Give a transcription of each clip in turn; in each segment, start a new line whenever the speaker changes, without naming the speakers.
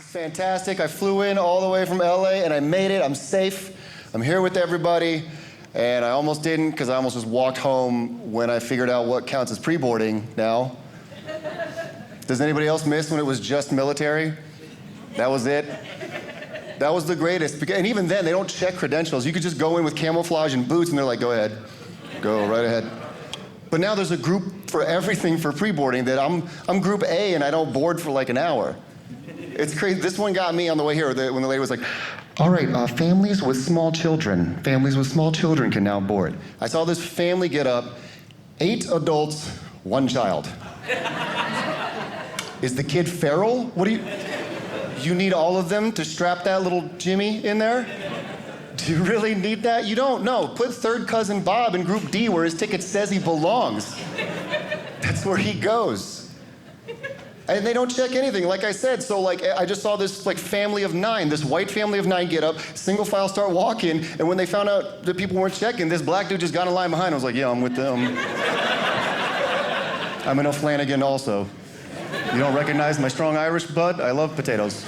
fantastic. I flew in all the way from LA and I made it. I'm safe. I'm here with everybody. And I almost didn't because I almost just walked home when I figured out what counts as pre-boarding now. Does anybody else miss when it was just military? That was it. That was the greatest. And even then, they don't check credentials. You could just go in with camouflage and boots and they're like, go ahead. Go right ahead. But now there's a group for everything for pre-boarding that I'm group A and I don't board for like an hour. It's crazy. This one got me on the way here when the lady was like, all right, families with small children. Families with small children can now board. I saw this family get up, 8 adults, 1 child. Is the kid feral? What do you need all of them to strap that little Jimmy in there? Do you really need that? You don't know. Put third cousin Bob in group D where his ticket says he belongs. That's where he goes. And they don't check anything, like I said. So like, I just saw this like family of 9, this white family of 9 get up, single file start walking, and when they found out that people weren't checking, this black dude just got in line behind. I was like, yeah, I'm with them. I'm an O'Flanagan also. You don't recognize my strong Irish blood? I love potatoes.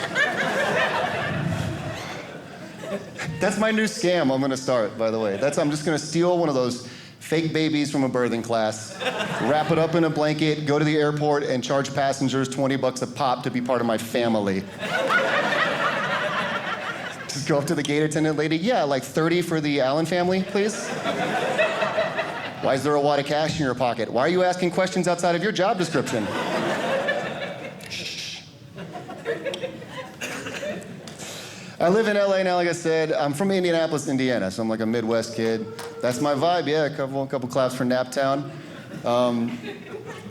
That's my new scam I'm gonna start, by the way. I'm just gonna steal one of those fake babies from a birthing class, wrap it up in a blanket, go to the airport, and charge passengers $20 a pop to be part of my family. Just go up to the gate attendant lady. Yeah, like 30 for the Allen family, please. Why is there a wad of cash in your pocket? Why are you asking questions outside of your job description? I live in LA now, like I said. I'm from Indianapolis, Indiana, so I'm like a Midwest kid. That's my vibe, yeah, a couple claps for Naptown.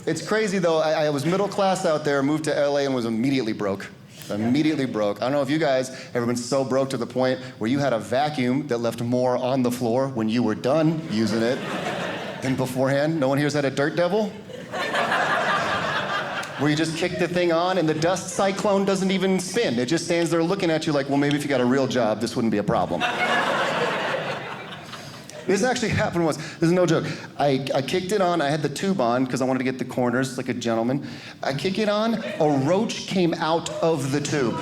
It's crazy though, I was middle class out there, moved to LA and was immediately broke. Immediately broke. I don't know if you guys ever been so broke to the point where you had a vacuum that left more on the floor when you were done using it than beforehand. No one here's had a dirt devil? Where you just kick the thing on and the dust cyclone doesn't even spin. It just stands there looking at you like, well, maybe if you got a real job, this wouldn't be a problem. This actually happened once. This is no joke. I kicked it on. I had the tube on because I wanted to get the corners like a gentleman. I kick it on. A roach came out of the tube.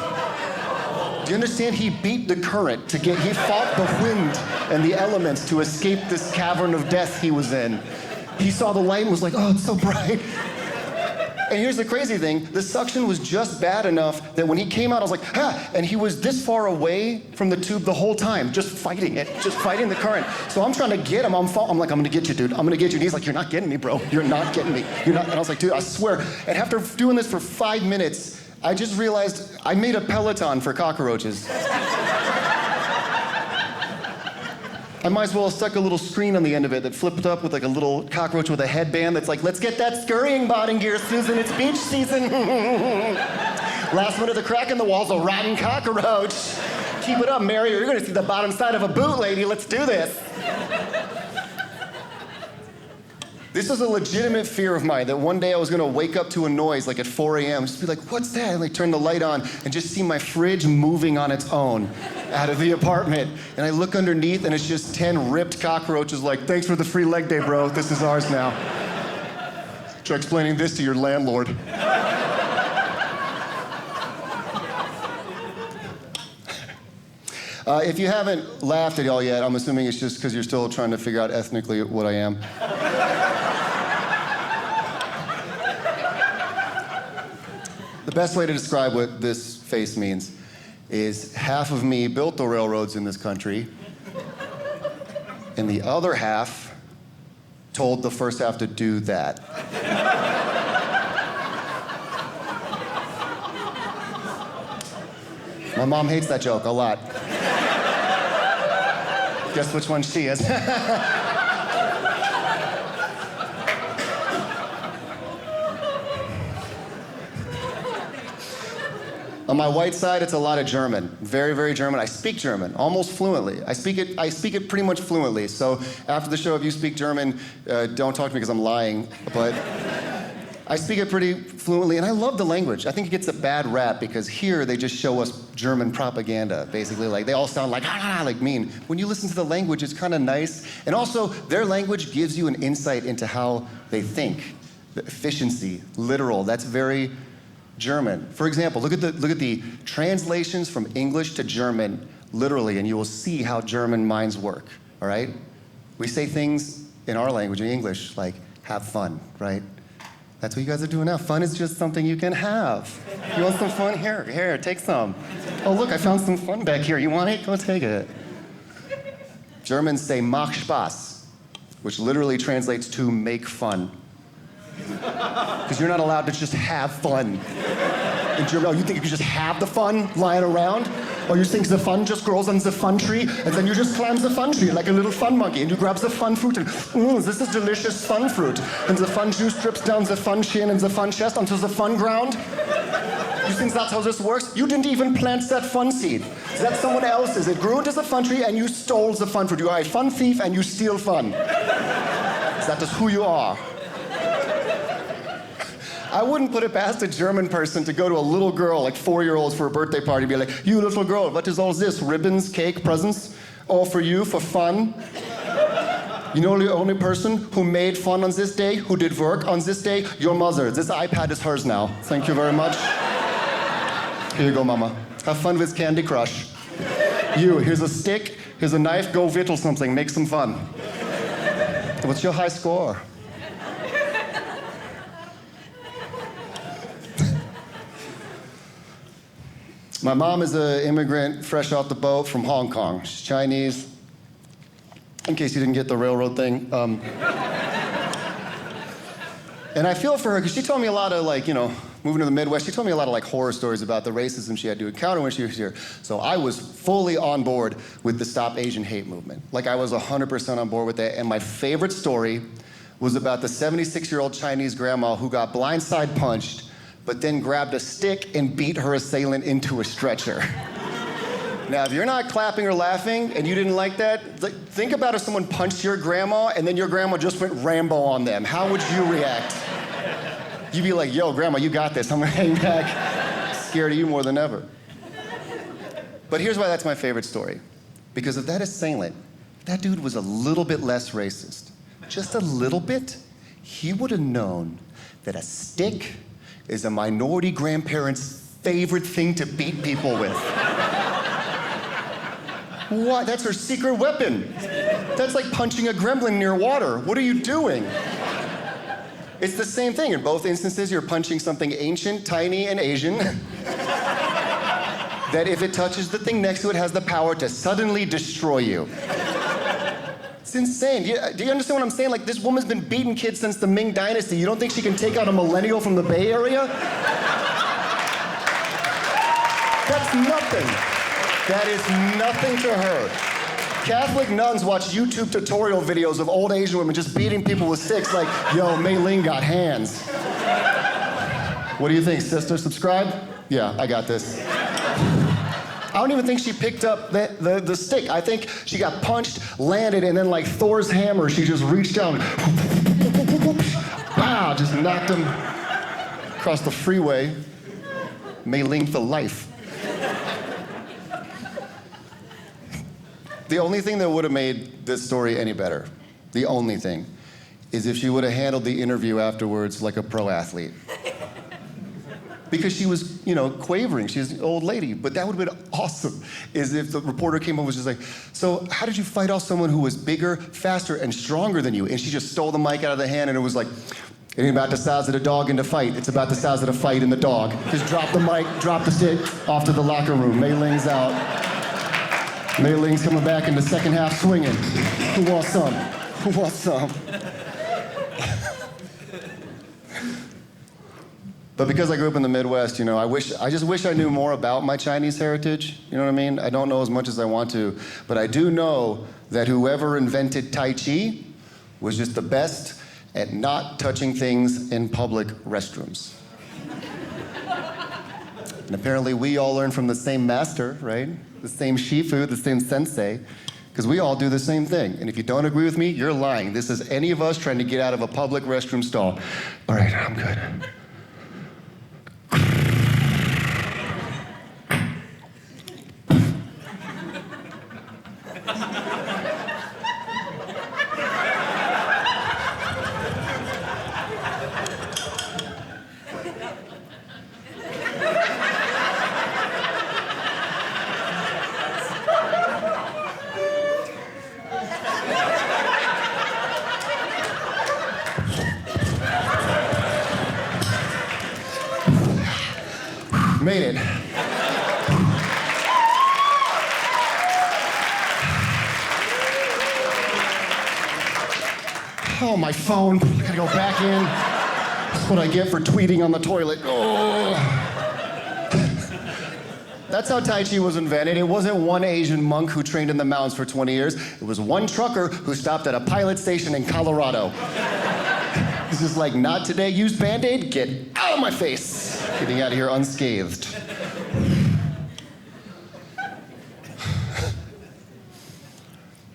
Do you understand? He beat the current he fought the wind and the elements to escape this cavern of death he was in. He saw the light and was like, oh, it's so bright. And here's the crazy thing, the suction was just bad enough that when he came out, I was like, ha! And he was this far away from the tube the whole time, just fighting it, just fighting the current. So I'm trying to get him, I'm like, I'm gonna get you, dude, I'm gonna get you. And he's like, you're not getting me, bro, you're not getting me. You're not. And I was like, dude, I swear. And after doing this for 5 minutes, I just realized I made a Peloton for cockroaches. I might as well have stuck a little screen on the end of it that flipped up with like a little cockroach with a headband that's like, let's get that scurrying bot in gear, Susan, it's beach season. Last one of the crack in the wall's a rotten cockroach. Keep it up, Mary, or you're gonna see the bottom side of a boot, lady. Let's do this. This is a legitimate fear of mine, that one day I was gonna wake up to a noise like at 4 a.m., just be like, what's that? And like turn the light on and just see my fridge moving on its own out of the apartment. And I look underneath and it's just 10 ripped cockroaches like, thanks for the free leg day, bro. This is ours now. Try explaining this to your landlord. If you haven't laughed at y'all yet, I'm assuming it's just because you're still trying to figure out ethnically what I am. The best way to describe what this face means is half of me built the railroads in this country, and the other half told the first half to do that. My mom hates that joke a lot. Guess which one she is. On my white side, it's a lot of German. Very, very German. I speak German, almost fluently. I speak it pretty much fluently. So after the show, if you speak German, don't talk to me because I'm lying. But I speak it pretty fluently, and I love the language. I think it gets a bad rap because here they just show us German propaganda, basically. Like, they all sound like, like mean. When you listen to the language, it's kind of nice. And also, their language gives you an insight into how they think. The efficiency, literal, that's very German. For example, look at the translations from English to German, literally, and you will see how German minds work, all right? We say things in our language, in English, like, have fun, right? That's what you guys are doing now. Fun is just something you can have. You want some fun? Here, take some. Oh, look, I found some fun back here. You want it? Go take it. Germans say mach Spaß, which literally translates to make fun. Because you're not allowed to just have fun. In German, oh, you think you can just have the fun lying around? Or you think the fun just grows on the fun tree, and then you just climb the fun tree like a little fun monkey, and you grab the fun fruit, and this is delicious fun fruit. And the fun juice drips down the fun chin and the fun chest onto the fun ground. You think that's how this works? You didn't even plant that fun seed. That's someone else's. It grew into the fun tree, and you stole the fun fruit. You are a fun thief, and you steal fun. That is who you are. I wouldn't put it past a German person to go to a little girl, like 4-year-olds, for a birthday party, and be like, you little girl, what is all this? Ribbons, cake, presents? All for you, for fun? You know the only person who made fun on this day, who did work on this day? Your mother. This iPad is hers now. Thank you very much. Here you go, Mama. Have fun with Candy Crush. You, here's a stick, here's a knife, go whittle something, make some fun. What's your high score? My mom is an immigrant fresh off the boat from Hong Kong. She's Chinese, in case you didn't get the railroad thing. And I feel for her, because she told me a lot of, moving to the Midwest, she told me a lot of, horror stories about the racism she had to encounter when she was here. So I was fully on board with the Stop Asian Hate movement. I was 100% on board with that. And my favorite story was about the 76-year-old Chinese grandma who got blindside punched, but then grabbed a stick and beat her assailant into a stretcher. Now, if you're not clapping or laughing and you didn't like that, think about if someone punched your grandma and then your grandma just went Rambo on them. How would you react? You'd be like, yo, grandma, you got this. I'm gonna hang back, scared of you more than ever. But here's why that's my favorite story. Because if that assailant, that dude was a little bit less racist, just a little bit, he would have known that a stick is a minority grandparent's favorite thing to beat people with. What? That's her secret weapon. That's like punching a gremlin near water. What are you doing? It's the same thing. In both instances, you're punching something ancient, tiny, and Asian that if it touches the thing next to it has the power to suddenly destroy you. It's insane. Do you understand what I'm saying? This woman's been beating kids since the Ming Dynasty. You don't think she can take out a millennial from the Bay Area? That's nothing. That is nothing to her. Catholic nuns watch YouTube tutorial videos of old Asian women just beating people with sticks like, yo, Mei Ling got hands. What do you think, sister? Subscribe? Yeah, I got this. I don't even think she picked up the stick. I think she got punched, landed, and then like Thor's hammer, she just reached down, wow, just knocked him across the freeway. Mei Ling for life. The only thing that would have made this story any better, the only thing, is if she would have handled the interview afterwards like a pro athlete. Because she was, quavering. She's an old lady. But that would have been awesome, is if the reporter came over and was just like, so how did you fight off someone who was bigger, faster, and stronger than you? And she just stole the mic out of the hand, and it was like, it ain't about the size of the dog in the fight. It's about the size of the fight in the dog. Just drop the mic, drop the stick, off to the locker room. Mei Ling's out. Mei Ling's coming back in the second half swinging. Who wants some? Who wants some? But because I grew up in the Midwest, I just wish I knew more about my Chinese heritage. You know what I mean? I don't know as much as I want to, but I do know that whoever invented Tai Chi was just the best at not touching things in public restrooms. And apparently we all learn from the same master, right? The same Shifu, the same sensei, because we all do the same thing. And if you don't agree with me, you're lying. This is any of us trying to get out of a public restroom stall. All right, I'm good. made it. Oh, my phone. I gotta go back in. That's what I get for tweeting on the toilet. Oh. That's how Tai Chi was invented. It wasn't one Asian monk who trained in the mountains for 20 years. It was one trucker who stopped at a pilot station in Colorado. He's just like, not today, use Band-Aid, get out of my face. Getting out of here unscathed.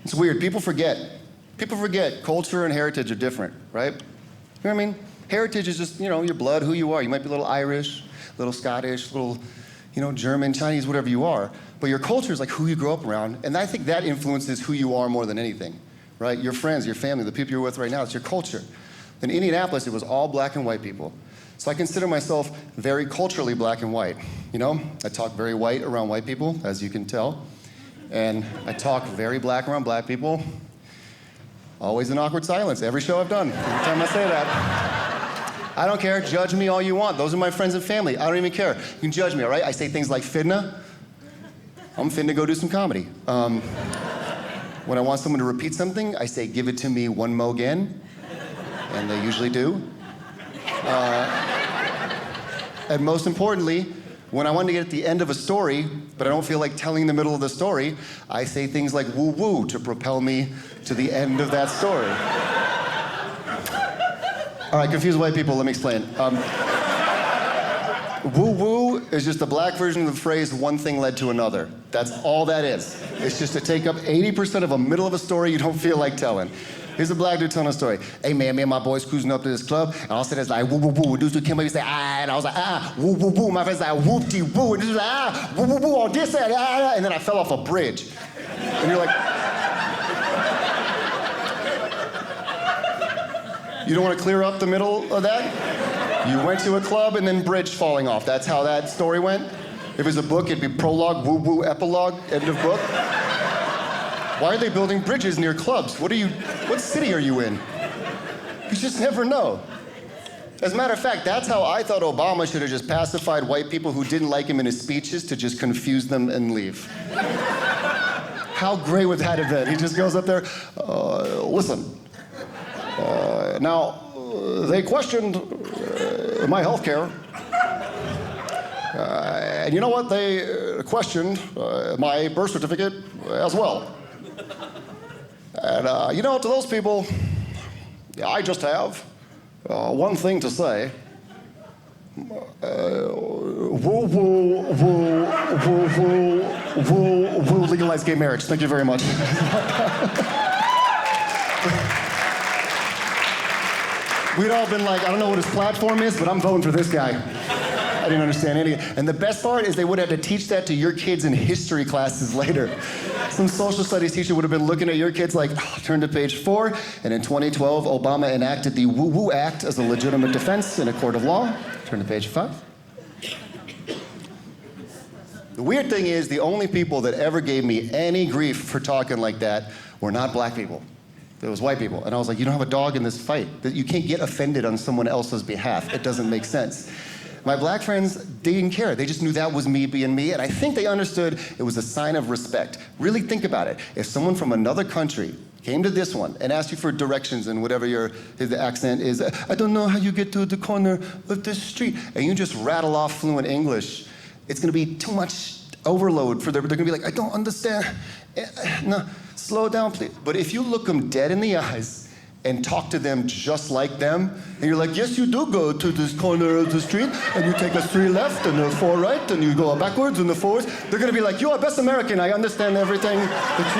It's weird, people forget. People forget culture and heritage are different, right? You know what I mean? Heritage is just, your blood, who you are. You might be a little Irish, a little Scottish, a little, German, Chinese, whatever you are. But your culture is like who you grew up around. And I think that influences who you are more than anything, right? Your friends, your family, the people you're with right now, it's your culture. In Indianapolis, it was all black and white people. So I consider myself very culturally black and white. I talk very white around white people, as you can tell. And I talk very black around black people. Always an awkward silence, every show I've done, every time I say that. I don't care, judge me all you want. Those are my friends and family, I don't even care. You can judge me, all right? I say things like finna. I'm finna go do some comedy. When I want someone to repeat something, I say, give it to me one mo again. And they usually do. And most importantly, when I want to get at the end of a story, but I don't feel like telling the middle of the story, I say things like woo-woo to propel me to the end of that story. All right, confused white people, let me explain. Woo-woo is just a black version of the phrase, one thing led to another. That's all that is. It's just to take up 80% of a middle of a story you don't feel like telling. Here's a black dude telling a story. Hey man, me and my boys cruising up to this club, and all I said is like, woo woo woo. Dudes who came up, he said, ah, and I was like, ah, woo woo woo. My friend's like, whoop-de woo. And dudes was like, ah, woo woo woo on this side, ah, and then I fell off a bridge. And you're like, you don't want to clear up the middle of that? You went to a club and then bridge falling off. That's how that story went? If it was a book, it'd be prologue, woo woo, epilogue, end of book. Why are they building bridges near clubs? What city are you in? You just never know. As a matter of fact, that's how I thought Obama should have just pacified white people who didn't like him in his speeches to just confuse them and leave. How great would that have been? He just goes up there, listen. Now, they questioned my health care. And you know what? They questioned my birth certificate as well. And, to those people, I just have one thing to say. Woo, woo, woo, woo, woo, woo, woo, legalize gay marriage. Thank you very much. We'd all been like, I don't know what his platform is, but I'm voting for this guy. I didn't understand any. And the best part is they would have to teach that to your kids in history classes later. Some social studies teacher would have been looking at your kids like, oh, turn to page 4, and in 2012, Obama enacted the Woo Woo Act as a legitimate defense in a court of law. Turn to page 5. The weird thing is, the only people that ever gave me any grief for talking like that were not black people. It was white people. And I was like, you don't have a dog in this fight. You can't get offended on someone else's behalf. It doesn't make sense. My black friends, they didn't care. They just knew that was me being me, and I think they understood it was a sign of respect. Really think about it. If someone from another country came to this one and asked you for directions and whatever his accent is, I don't know how you get to the corner of this street, and you just rattle off fluent English, it's gonna be too much overload for them. They're gonna be like, I don't understand. No, slow down, please. But if you look them dead in the eyes and talk to them just like them, and you're like, yes, you do go to this corner of the street, and you take a 3 left and a 4 right, and you go backwards and the 4s. They're gonna be like, you are best American, I understand everything,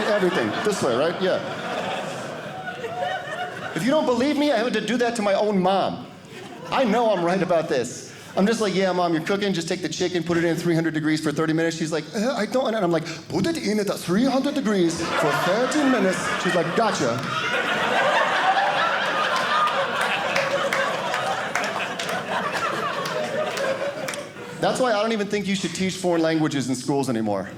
everything. This way, right? Yeah. If you don't believe me, I had to do that to my own mom. I know I'm right about this. I'm just like, yeah, Mom, you're cooking, just take the chicken, put it in 300 degrees for 30 minutes. She's like, I don't, and I'm like, put it in at 300 degrees for 30 minutes. She's like, gotcha. That's why I don't even think you should teach foreign languages in schools anymore.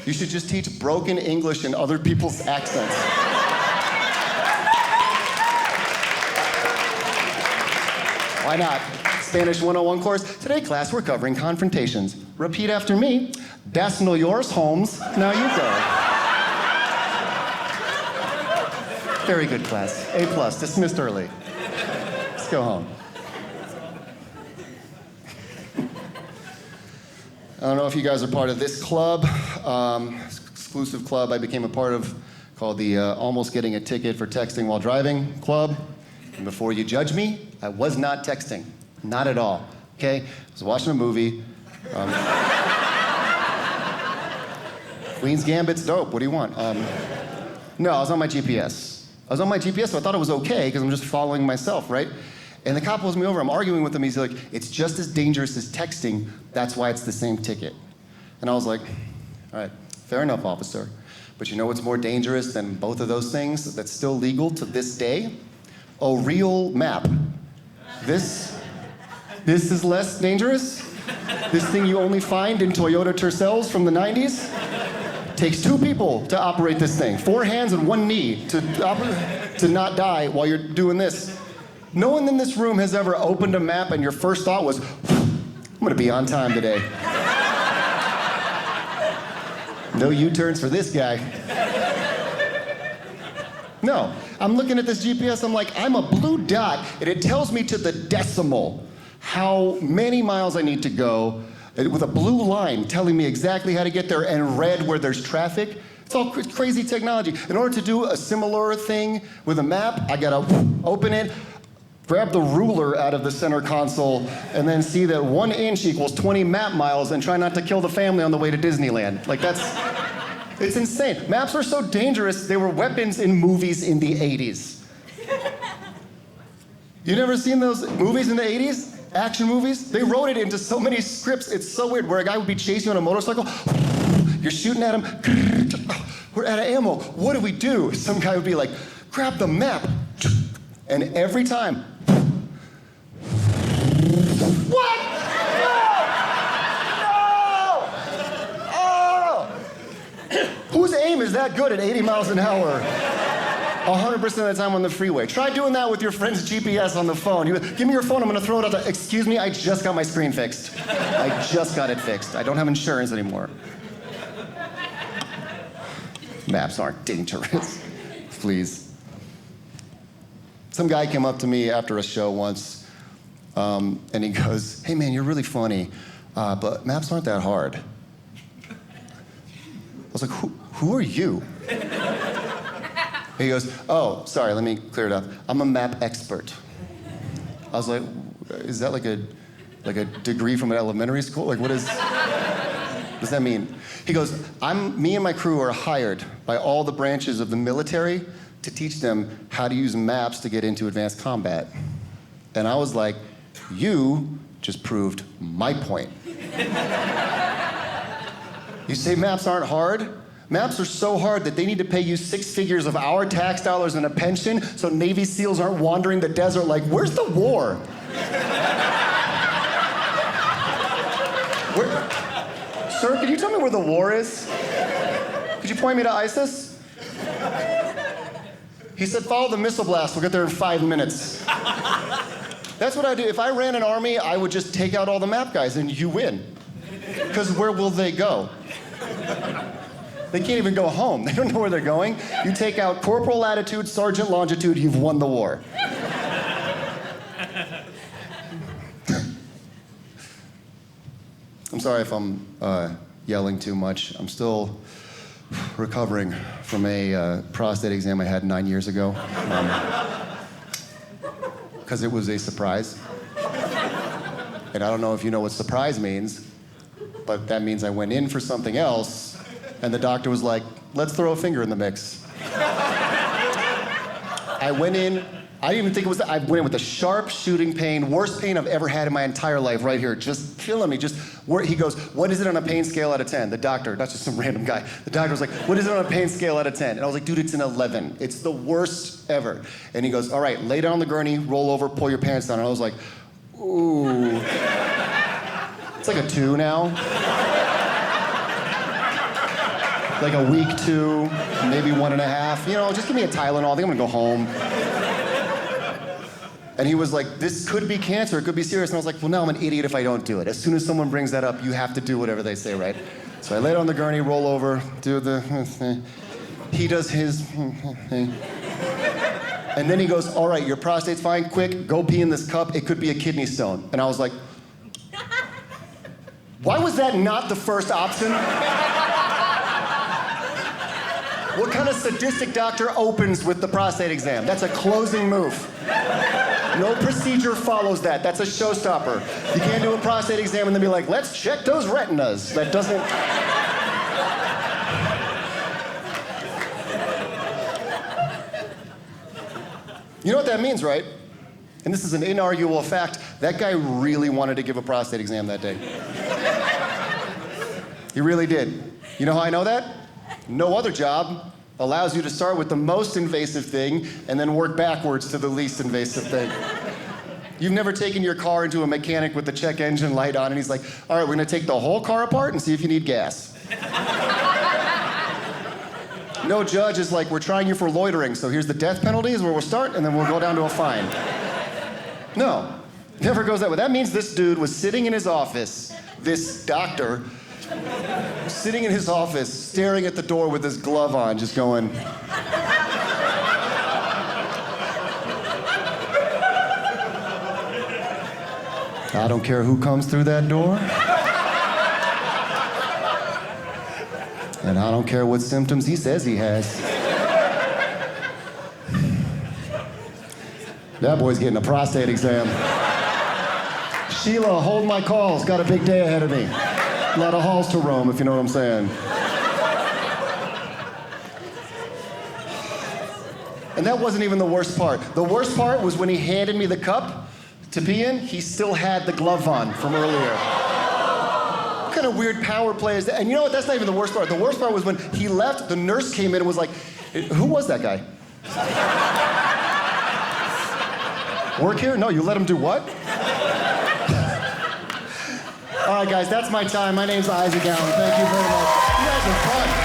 You should just teach broken English in other people's accents. Why not? Spanish 101 course. Today, class, we're covering confrontations. Repeat after me. Das no yours, Holmes. Now you go. Very good class. A+, dismissed early. Let's go home. I don't know if you guys are part of this club, exclusive club I became a part of called the Almost Getting a Ticket for Texting While Driving Club. And before you judge me, I was not texting. Not at all, okay? I was watching a movie. Queen's Gambit's dope, what do you want? No, I was on my GPS. So I thought it was okay, because I'm just following myself, right? And the cop pulls me over, I'm arguing with him, he's like, it's just as dangerous as texting, that's why it's the same ticket. And I was like, all right, fair enough, officer. But you know what's more dangerous than both of those things that's still legal to this day? A real map. This is less dangerous? This thing you only find in Toyota Tercels from the 90s? Takes 2 people to operate this thing. 4 hands and 1 knee to not die while you're doing this. No one in this room has ever opened a map and your first thought was, I'm gonna be on time today. No U-turns for this guy. No, I'm looking at this GPS, I'm like, I'm a blue dot, and it tells me to the decimal how many miles I need to go, with a blue line telling me exactly how to get there, and red where there's traffic. It's all crazy technology. In order to do a similar thing with a map, I gotta open it, grab the ruler out of the center console, and then see that 1 inch equals 20 map miles and try not to kill the family on the way to Disneyland. Like it's insane. Maps are so dangerous, they were weapons in movies in the 80s. You never seen those movies in the 80s? Action movies? They wrote it into so many scripts, it's so weird, where a guy would be chasing you on a motorcycle, you're shooting at him, we're out of ammo, what do we do? Some guy would be like, grab the map, and every time, what? No! Oh! Whose aim is that good at 80 miles an hour? 100% of the time on the freeway. Try doing that with your friend's GPS on the phone. Give me your phone, I'm gonna throw it out there. Excuse me, I just got my screen fixed. I just got it fixed. I don't have insurance anymore. Maps aren't dangerous. Please. Some guy came up to me after a show once, and he goes, hey man, you're really funny, but maps aren't that hard. I was like, who are you? He goes, oh, sorry, let me clear it up. I'm a map expert. I was like, is that like a degree from an elementary school? Like, what does that mean? He goes, me and my crew are hired by all the branches of the military to teach them how to use maps to get into advanced combat. And I was like, you just proved my point. You say maps aren't hard? Maps are so hard that they need to pay you 6 figures of our tax dollars and a pension so Navy SEALs aren't wandering the desert like, where's the war? Sir, can you tell me where the war is? Could you point me to ISIS? He said, follow the missile blast, we'll get there in 5 minutes. That's what I do. If I ran an army, I would just take out all the map guys and you win. Because where will they go? They can't even go home. They don't know where they're going. You take out corporal latitude, sergeant longitude, you've won the war. I'm sorry if I'm yelling too much. I'm still recovering from a prostate exam I had 9 years ago. Because it was a surprise. And I don't know if you know what surprise means, but that means I went in for something else, and the doctor was like, let's throw a finger in the mix. I went in, I didn't even think it was that. I went in with a sharp shooting pain, worst pain I've ever had in my entire life, right here, just killing me. He goes, what is it on a pain scale out of 10? The doctor, not just some random guy. The doctor was like, what is it on a pain scale out of 10? And I was like, dude, it's an 11. It's the worst ever. And he goes, all right, lay down on the gurney, roll over, pull your pants down. And I was like, ooh. It's like a 2 now. Like a week 2, maybe 1.5. You know, just give me a Tylenol. I think I'm gonna go home. And he was like, this could be cancer, it could be serious. And I was like, well, no, I'm an idiot if I don't do it. As soon as someone brings that up, you have to do whatever they say, right? So I lay on the gurney, roll over, do the, he does his, and then he goes, all right, your prostate's fine, quick, go pee in this cup, it could be a kidney stone. And I was like, why was that not the first option? What kind of sadistic doctor opens with the prostate exam? That's a closing move. No procedure follows that. That's a showstopper. You can't do a prostate exam and then be like, let's check those retinas. That doesn't... You know what that means, right? And this is an inarguable fact. That guy really wanted to give a prostate exam that day. He really did. You know how I know that? No other job allows you to start with the most invasive thing and then work backwards to the least invasive thing. You've never taken your car into a mechanic with the check engine light on and he's like, all right, we're gonna take the whole car apart and see if you need gas. No judge is like, we're trying you for loitering, so here's the death penalty is where we'll start and then we'll go down to a fine. No, never goes that way. That means this dude was sitting in his office, this doctor, sitting in his office, staring at the door with his glove on, just going... I don't care who comes through that door. And I don't care what symptoms he says he has. That boy's getting a prostate exam. Sheila, hold my calls. Got a big day ahead of me. A lot of halls to roam, if you know what I'm saying. And that wasn't even the worst part. The worst part was when he handed me the cup to pee in, he still had the glove on from earlier. What kind of weird power play is that? And you know what? That's not even the worst part. The worst part was when he left, the nurse came in and was like, who was that guy? Work here? No, you let him do what? All right, guys, that's my time. My name's Isak Allen. Thank you very much. You guys are fun.